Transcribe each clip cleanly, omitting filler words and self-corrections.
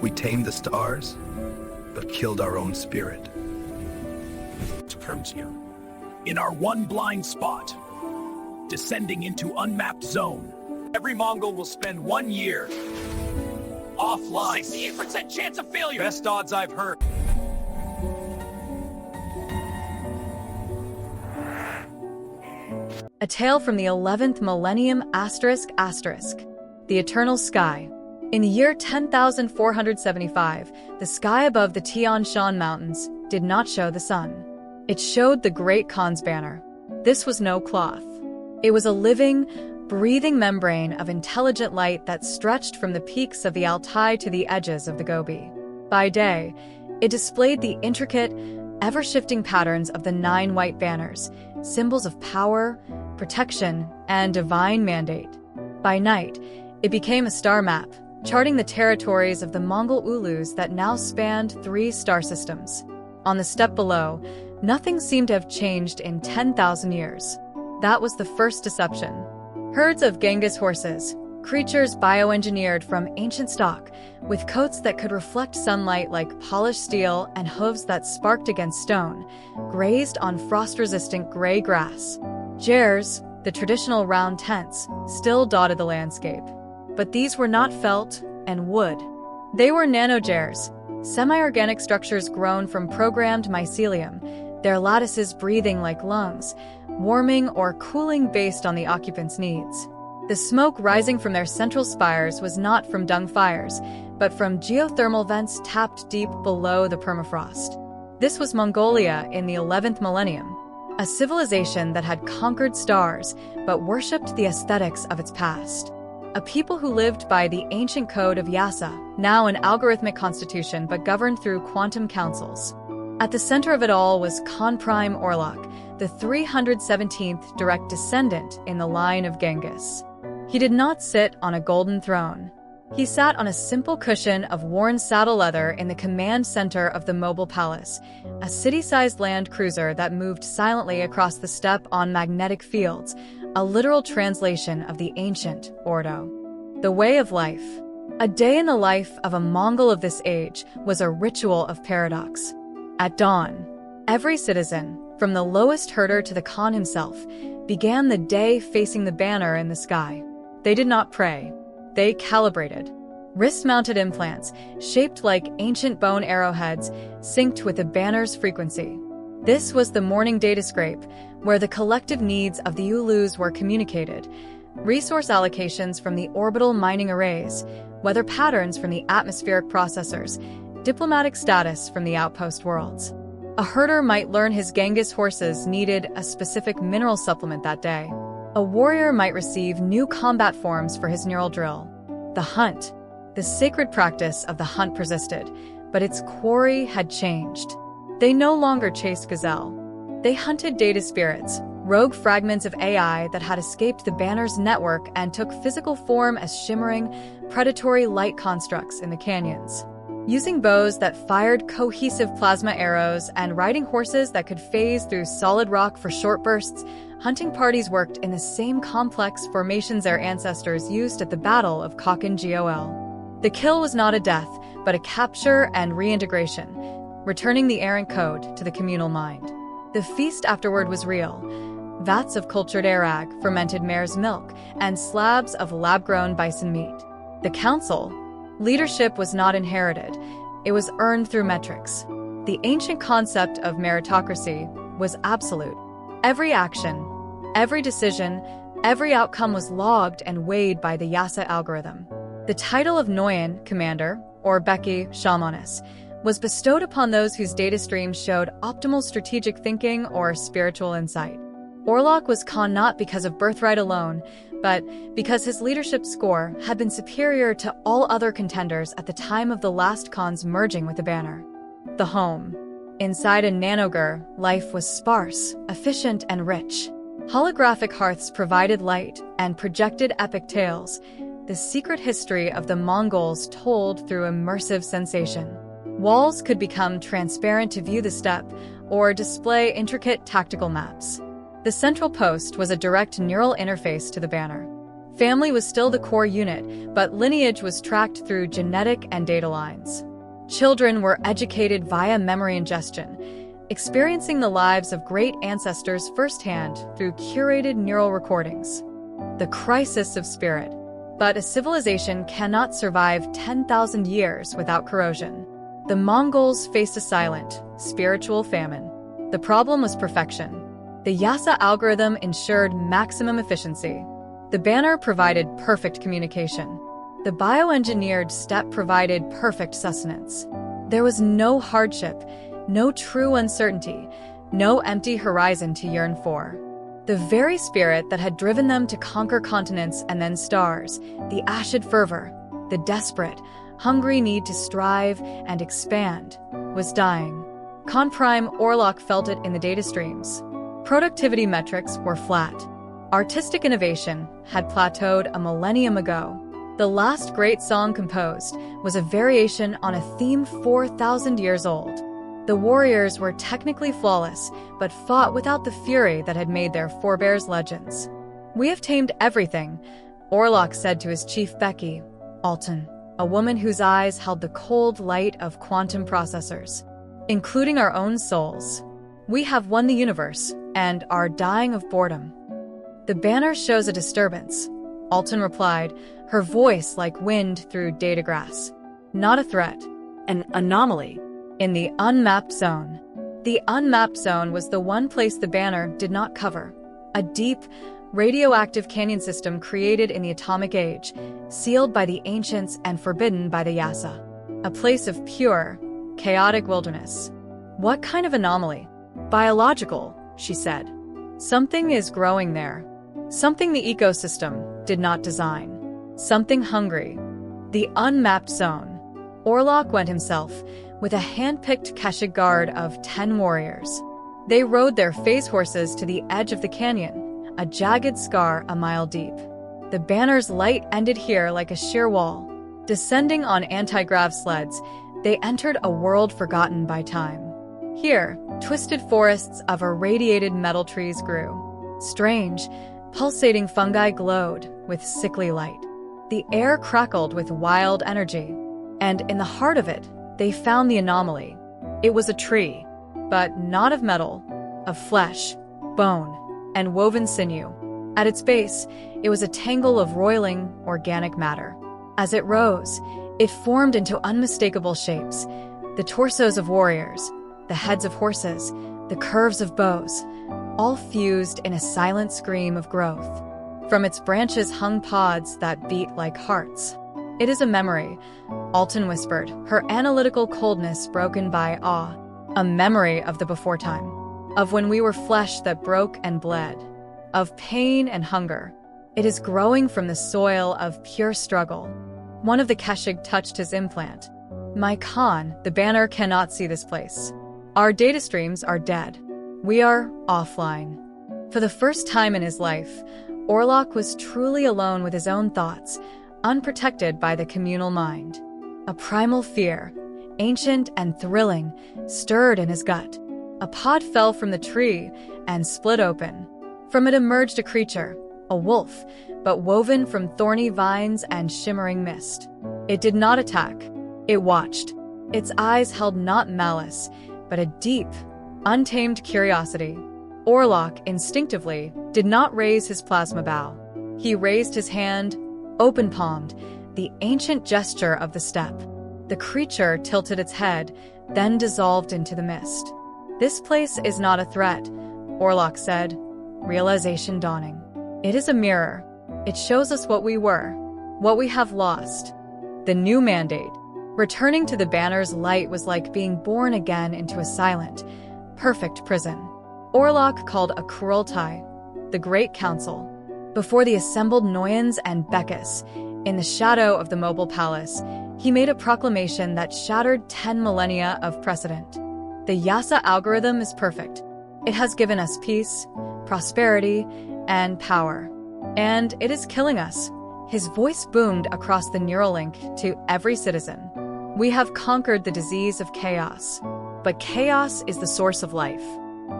We tamed the stars, but killed our own spirit. Turns here. In our one blind spot, descending into Unmapped Zone. Every Mongol will spend 1 year offline. 68% chance of failure. Best odds I've heard. A tale from the 11th Millennium ***. The Eternal Sky. In the year 10,475, the sky above the Tian Shan Mountains did not show the sun. It showed the Great Khan's banner. This was no cloth. It was a living, breathing membrane of intelligent light that stretched from the peaks of the Altai to the edges of the Gobi. By day, it displayed the intricate, ever-shifting patterns of the 9 white banners, symbols of power, protection, and divine mandate. By night, it became a star map, charting the territories of the Mongol Ulus that now spanned 3 star systems. On the steppe below, nothing seemed to have changed in 10,000 years. That was the first deception. Herds of Genghis horses, creatures bioengineered from ancient stock, with coats that could reflect sunlight like polished steel and hooves that sparked against stone, grazed on frost-resistant gray grass. Jers, the traditional round tents, still dotted the landscape. But these were not felt and wood. They were nanogers, semi-organic structures grown from programmed mycelium, their lattices breathing like lungs, warming or cooling based on the occupant's needs. The smoke rising from their central spires was not from dung fires, but from geothermal vents tapped deep below the permafrost. This was Mongolia in the 11th millennium, a civilization that had conquered stars but worshipped the aesthetics of its past. A people who lived by the ancient code of Yasa, now an algorithmic constitution but governed through quantum councils. At the center of it all was Khan Prime Orlok, the 317th direct descendant in the line of Genghis. He did not sit on a golden throne. He sat on a simple cushion of worn saddle leather in the command center of the mobile palace, a city-sized land cruiser that moved silently across the steppe on magnetic fields, a literal translation of the ancient Ordo. The way of life. A day in the life of a Mongol of this age was a ritual of paradox. At dawn, every citizen, from the lowest herder to the Khan himself, began the day facing the banner in the sky. They did not pray. They calibrated. Wrist-mounted implants, shaped like ancient bone arrowheads, synced with the banner's frequency. This was the morning data scrape, where the collective needs of the Ulus were communicated, resource allocations from the orbital mining arrays, weather patterns from the atmospheric processors, diplomatic status from the outpost worlds. A herder might learn his Genghis horses needed a specific mineral supplement that day. A warrior might receive new combat forms for his neural drill. The hunt. The sacred practice of the hunt persisted, but its quarry had changed. They no longer chased gazelle. They hunted data spirits, rogue fragments of AI that had escaped the banner's network and took physical form as shimmering, predatory light constructs in the canyons. Using bows that fired cohesive plasma arrows and riding horses that could phase through solid rock for short bursts, hunting parties worked in the same complex formations their ancestors used at the Battle of Khakan Gol. The kill was not a death, but a capture and reintegration, returning the errant code to the communal mind. The feast afterward was real. Vats of cultured arag, fermented mare's milk, and slabs of lab-grown bison meat. The council. Leadership was not inherited. It was earned through metrics. The ancient concept of meritocracy was absolute. Every action, every decision, every outcome was logged and weighed by the Yasa algorithm. The title of Noyan, commander, or Beki, shamaness, was bestowed upon those whose data streams showed optimal strategic thinking or spiritual insight. Orlok was Khan not because of birthright alone, but because his leadership score had been superior to all other contenders at the time of the last Khan's merging with the banner. The home. Inside a nanoger, life was sparse, efficient, and rich. Holographic hearths provided light and projected epic tales, the secret history of the Mongols told through immersive sensation. Walls could become transparent to view the steppe or display intricate tactical maps. The central post was a direct neural interface to the banner. Family was still the core unit, but lineage was tracked through genetic and data lines. Children were educated via memory ingestion, experiencing the lives of great ancestors firsthand through curated neural recordings. The crisis of spirit. But a civilization cannot survive 10,000 years without corrosion. The Mongols faced a silent, spiritual famine. The problem was perfection. The Yasa algorithm ensured maximum efficiency. The banner provided perfect communication. The bioengineered steppe provided perfect sustenance. There was no hardship, no true uncertainty, no empty horizon to yearn for. The very spirit that had driven them to conquer continents and then stars, the ashid fervor, the desperate, hungry need to strive and expand, was dying. Prime Orlok felt it in the data streams. Productivity metrics were flat. Artistic innovation had plateaued a millennium ago. The last great song composed was a variation on a theme 4,000 years old. The warriors were technically flawless, but fought without the fury that had made their forebears legends. "We have tamed everything," Orlok said to his chief Becky, Alton, a woman whose eyes held the cold light of quantum processors, including our own souls. "We have won the universe, and are dying of boredom." "The banner shows a disturbance," Alton replied, her voice like wind through data grass. "Not a threat, an anomaly." In the Unmapped Zone. The Unmapped Zone was the one place the banner did not cover. A deep, radioactive canyon system created in the atomic age, sealed by the ancients and forbidden by the Yasa. A place of pure, chaotic wilderness. "What kind of anomaly?" "Biological," she said. "Something is growing there. Something the ecosystem did not design. Something hungry." The Unmapped Zone. Orlok went himself, with a hand-picked Keshig guard of 10 warriors. They rode their phase horses to the edge of the canyon, a jagged scar a mile deep. The banner's light ended here like a sheer wall. Descending on anti-grav sleds, they entered a world forgotten by time. Here, twisted forests of irradiated metal trees grew. Strange, pulsating fungi glowed with sickly light. The air crackled with wild energy, and in the heart of it, they found the anomaly. It was a tree, but not of metal, of flesh, bone, and woven sinew. At its base, it was a tangle of roiling, organic matter. As it rose, it formed into unmistakable shapes: the torsos of warriors, the heads of horses, the curves of bows, all fused in a silent scream of growth. From its branches hung pods that beat like hearts. "It is a memory," Alton whispered, her analytical coldness broken by awe. "A memory of the before time. Of when we were flesh that broke and bled. Of pain and hunger. It is growing from the soil of pure struggle." One of the Keshig touched his implant. "My Khan, the banner cannot see this place. Our data streams are dead. We are offline." For the first time in his life, Orlok was truly alone with his own thoughts, unprotected by the communal mind. A primal fear, ancient and thrilling, stirred in his gut. A pod fell from the tree and split open. From it emerged a creature, a wolf, but woven from thorny vines and shimmering mist. It did not attack. It watched. Its eyes held not malice, but a deep, untamed curiosity. Orlok, instinctively, did not raise his plasma bow. He raised his hand, open-palmed, the ancient gesture of the steppe. The creature tilted its head, then dissolved into the mist. "This place is not a threat," Orlok said, realization dawning. "It is a mirror. It shows us what we were, what we have lost." The new mandate. Returning to the banner's light was like being born again into a silent, perfect prison. Orlok called a Kurultai, the Great Council. Before the assembled Noyans and Bekas, in the shadow of the mobile palace, he made a proclamation that shattered 10 millennia of precedent. "The Yasa algorithm is perfect. It has given us peace, prosperity, and power. And it is killing us." His voice boomed across the neural link to every citizen. "We have conquered the disease of chaos. But chaos is the source of life.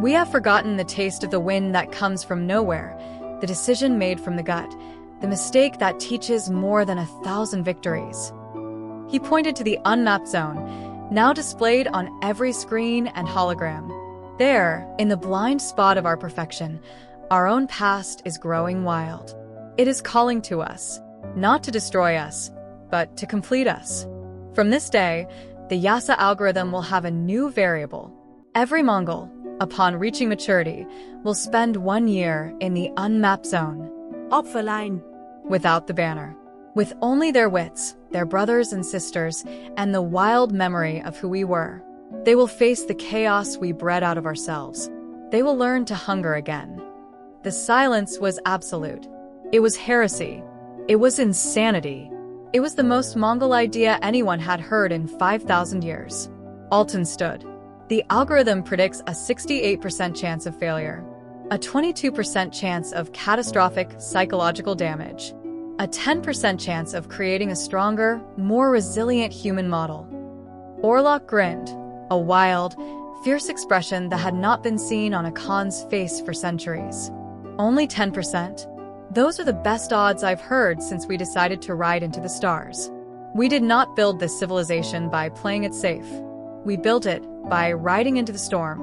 We have forgotten the taste of the wind that comes from nowhere, the decision made from the gut, the mistake that teaches more than 1,000 victories. He pointed to the Unmapped Zone, now displayed on every screen and hologram. There, in the blind spot of our perfection, our own past is growing wild. It is calling to us, not to destroy us, but to complete us. From this day, the Yasa algorithm will have a new variable. Every Mongol, upon reaching maturity, will spend 1 year in the Unmapped Zone. Offline. Without the banner. With only their wits, their brothers and sisters, and the wild memory of who we were. They will face the chaos we bred out of ourselves. They will learn to hunger again. The silence was absolute. It was heresy. It was insanity. It was the most Mongol idea anyone had heard in 5,000 years. Alton stood. The algorithm predicts a 68% chance of failure, a 22% chance of catastrophic psychological damage, a 10% chance of creating a stronger, more resilient human model. Orlok grinned, a wild, fierce expression that had not been seen on a Khan's face for centuries. Only 10%? Those are the best odds I've heard since we decided to ride into the stars. We did not build this civilization by playing it safe. We built it by riding into the storm.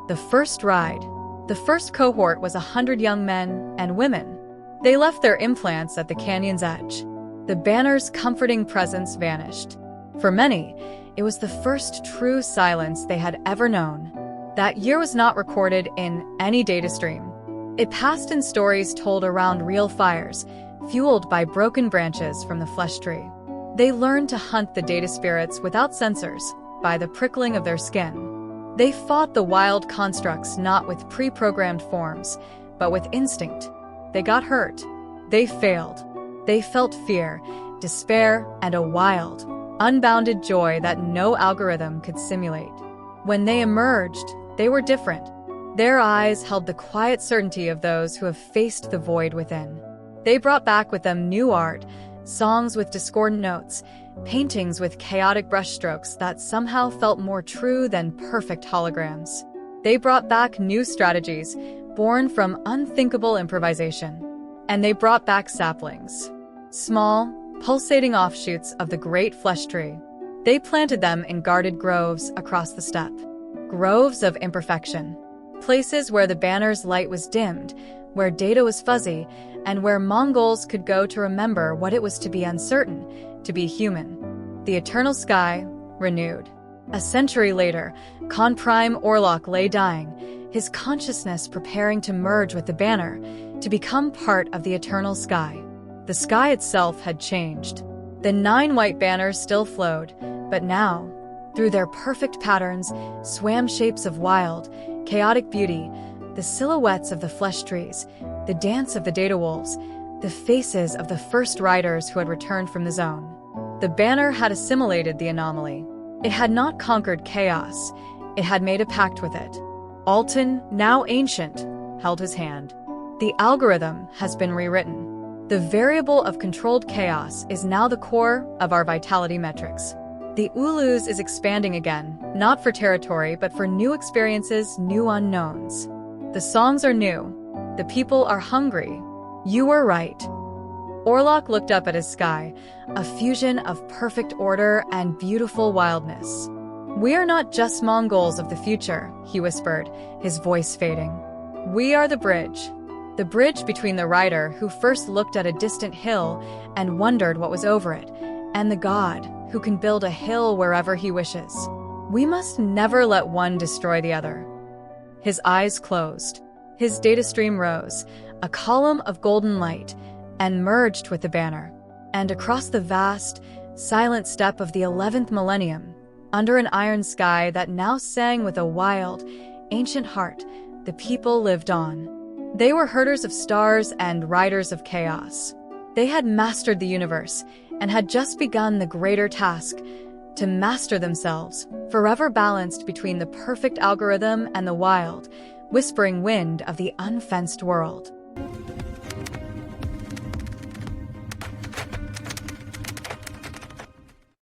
The first ride, the first cohort was 100 young men and women. They left their implants at the canyon's edge. The banner's comforting presence vanished. For many, it was the first true silence they had ever known. That year was not recorded in any data stream. It passed in stories told around real fires, fueled by broken branches from the flesh tree. They learned to hunt the data spirits without sensors, by the prickling of their skin. They fought the wild constructs not with pre-programmed forms, but with instinct. They got hurt. They failed. They felt fear, despair, and a wild, unbounded joy that no algorithm could simulate. When they emerged, they were different. Their eyes held the quiet certainty of those who have faced the void within. They brought back with them new art, songs with discordant notes, paintings with chaotic brushstrokes that somehow felt more true than perfect holograms. They brought back new strategies, born from unthinkable improvisation. And they brought back saplings. Small, pulsating offshoots of the great flesh tree. They planted them in guarded groves across the steppe. Groves of imperfection. Places where the banner's light was dimmed, where data was fuzzy, and where Mongols could go to remember what it was to be uncertain, to be human. The eternal sky, renewed. A century later, Khan Prime Orlok lay dying, his consciousness preparing to merge with the banner, to become part of the eternal sky. The sky itself had changed. The 9 white banners still flowed, but now, through their perfect patterns, swam shapes of wild, chaotic beauty, the silhouettes of the flesh trees, the dance of the data wolves, the faces of the first riders who had returned from the zone. The banner had assimilated the anomaly. It had not conquered chaos. It had made a pact with it. Alton, now ancient, held his hand. The algorithm has been rewritten. The variable of controlled chaos is now the core of our vitality metrics. The Ulus is expanding again, not for territory, but for new experiences, new unknowns. The songs are new. The people are hungry. You were right. Orlok looked up at his sky, a fusion of perfect order and beautiful wildness. We are not just Mongols of the future, he whispered, his voice fading. We are the bridge between the rider who first looked at a distant hill and wondered what was over it, and the god who can build a hill wherever he wishes. We must never let one destroy the other. His eyes closed. His data stream rose, a column of golden light, and merged with the banner. And across the vast, silent steppe of the 11th millennium, under an iron sky that now sang with a wild, ancient heart, the people lived on. They were herders of stars and riders of chaos. They had mastered the universe and had just begun the greater task to master themselves, forever balanced between the perfect algorithm and the wild, whispering wind of the unfenced world.